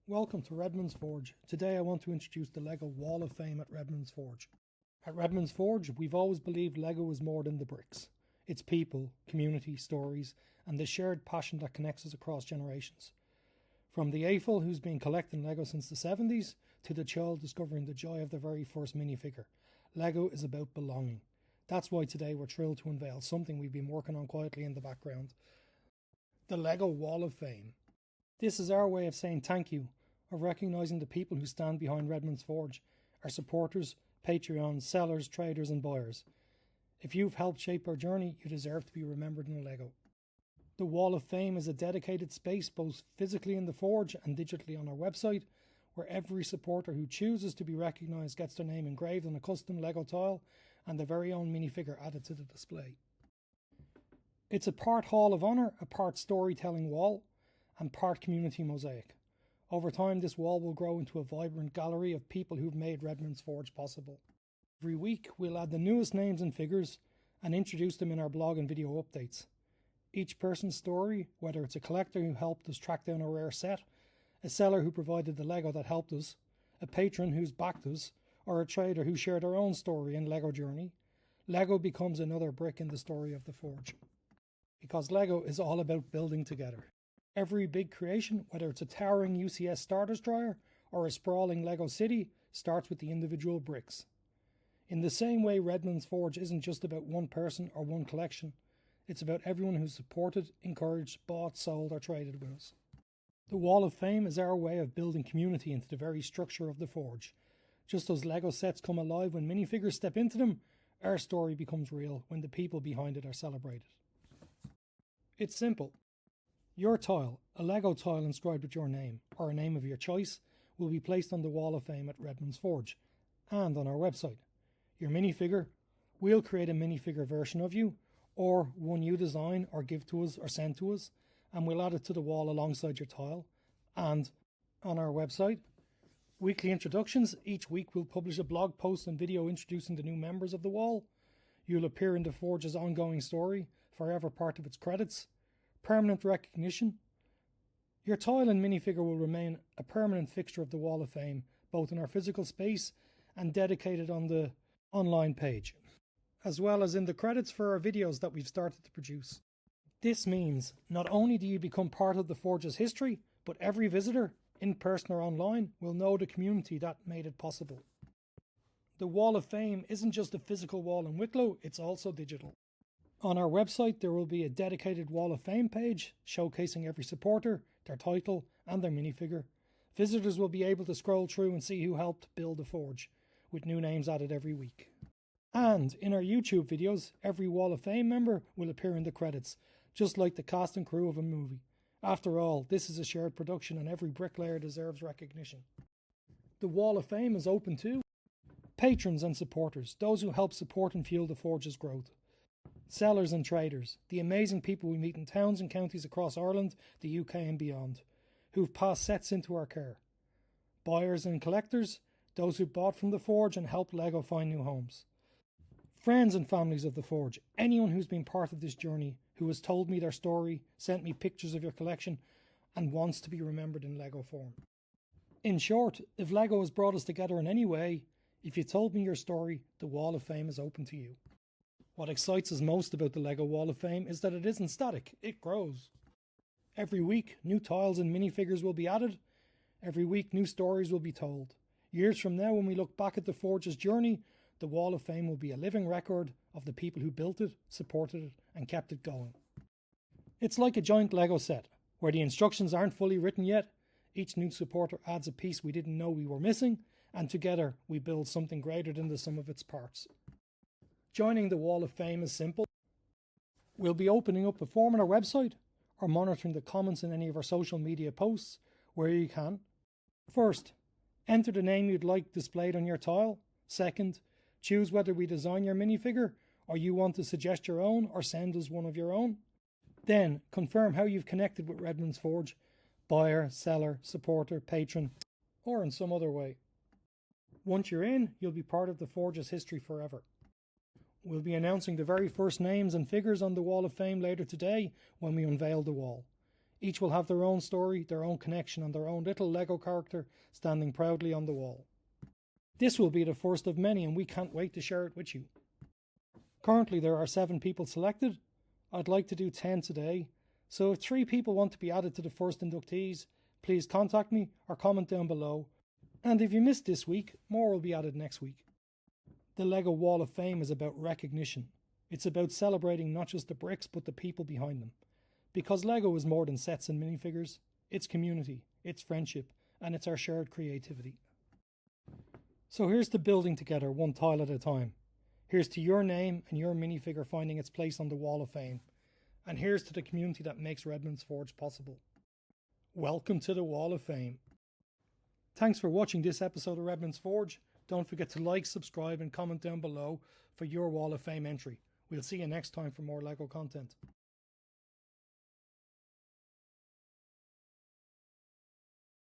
Welcome to Redmond's Forge. Today I want to introduce the LEGO Wall of Fame at Redmond's Forge. At Redmond's Forge, we've always believed LEGO is more than the bricks. It's people, community, stories, and the shared passion that connects us across generations. From the AFL who's been collecting LEGO since the 70s, to the child discovering the joy of their very first minifigure, LEGO is about belonging. That's why today we're thrilled to unveil something we've been working on quietly in the background. The LEGO Wall of Fame. This is our way of saying thank you, of recognising the people who stand behind Redmond's Forge, our supporters, Patreons, sellers, traders and buyers. If you've helped shape our journey, you deserve to be remembered in LEGO. The Wall of Fame is a dedicated space both physically in the Forge and digitally on our website, where every supporter who chooses to be recognised gets their name engraved on a custom LEGO tile and their very own minifigure added to the display. It's a part Hall of Honour, a part storytelling wall, and part community mosaic. Over time, this wall will grow into a vibrant gallery of people who've made Redmond's Forge possible. Every week, we'll add the newest names and figures and introduce them in our blog and video updates. Each person's story, whether it's a collector who helped us track down a rare set, a seller who provided the LEGO that helped us, a patron who's backed us, or a trader who shared their own story and LEGO journey, LEGO becomes another brick in the story of the Forge. Because LEGO is all about building together. Every big creation, whether it's a towering UCS Star Destroyer or a sprawling LEGO city, starts with the individual bricks. In the same way, Redmond's Forge isn't just about one person or one collection. It's about everyone who's supported, encouraged, bought, sold or traded with us. The Wall of Fame is our way of building community into the very structure of the Forge. Just as LEGO sets come alive when minifigures step into them, our story becomes real when the people behind it are celebrated. It's simple. Your tile, a LEGO tile inscribed with your name, or a name of your choice, will be placed on the Wall of Fame at Redmond's Forge, and on our website. Your minifigure, we'll create a minifigure version of you, or one you design or give to us or send to us, and we'll add it to the wall alongside your tile. And on our website, weekly introductions. Each week we'll publish a blog post and video introducing the new members of the wall. You'll appear in the Forge's ongoing story, forever part of its credits. Permanent recognition. Your tile and minifigure will remain a permanent fixture of the Wall of Fame, both in our physical space and dedicated on the online page, as well as in the credits for our videos that we've started to produce. This means not only do you become part of the Forge's history, but every visitor, in person or online, will know the community that made it possible. The Wall of Fame isn't just a physical wall in Wicklow, it's also digital. On our website, there will be a dedicated Wall of Fame page showcasing every supporter, their title and their minifigure. Visitors will be able to scroll through and see who helped build the Forge, with new names added every week. And in our YouTube videos, every Wall of Fame member will appear in the credits, just like the cast and crew of a movie. After all, this is a shared production and every bricklayer deserves recognition. The Wall of Fame is open to patrons and supporters, those who help support and fuel the Forge's growth. Sellers and traders, the amazing people we meet in towns and counties across Ireland, the UK and beyond, who've passed sets into our care. Buyers and collectors, those who bought from the Forge and helped LEGO find new homes. Friends and families of the Forge, anyone who's been part of this journey, who has told me their story, sent me pictures of your collection, and wants to be remembered in LEGO form. In short, if LEGO has brought us together in any way, if you told me your story, the Wall of Fame is open to you. What excites us most about the LEGO Wall of Fame is that it isn't static, it grows. Every week, new tiles and minifigures will be added. Every week, new stories will be told. Years from now, when we look back at the Forge's journey, the Wall of Fame will be a living record of the people who built it, supported it, and kept it going. It's like a giant LEGO set, where the instructions aren't fully written yet. Each new supporter adds a piece we didn't know we were missing, and together we build something greater than the sum of its parts. Joining the Wall of Fame is simple. We'll be opening up a form on our website or monitoring the comments in any of our social media posts where you can. First, enter the name you'd like displayed on your tile. Second, choose whether we design your minifigure or you want to suggest your own or send us one of your own. Then, confirm how you've connected with Redmond's Forge, buyer, seller, supporter, patron, or in some other way. Once you're in, you'll be part of the Forge's history forever. We'll be announcing the very first names and figures on the Wall of Fame later today when we unveil the wall. Each will have their own story, their own connection, and their own little Lego character standing proudly on the wall. This will be the first of many, and we can't wait to share it with you. Currently, there are 7 people selected. I'd like to do 10 today, so if 3 people want to be added to the first inductees, please contact me or comment down below. And if you missed this week, more will be added next week. The Lego Wall of Fame is about recognition. It's about celebrating not just the bricks, but the people behind them. Because Lego is more than sets and minifigures, it's community, it's friendship, and it's our shared creativity. So here's to building together, one tile at a time. Here's to your name and your minifigure finding its place on the Wall of Fame. And here's to the community that makes Redmond's Forge possible. Welcome to the Wall of Fame. Thanks for watching this episode of Redmond's Forge. Don't forget to like, subscribe and comment down below for your Wall of Fame entry. We'll see you next time for more Lego content.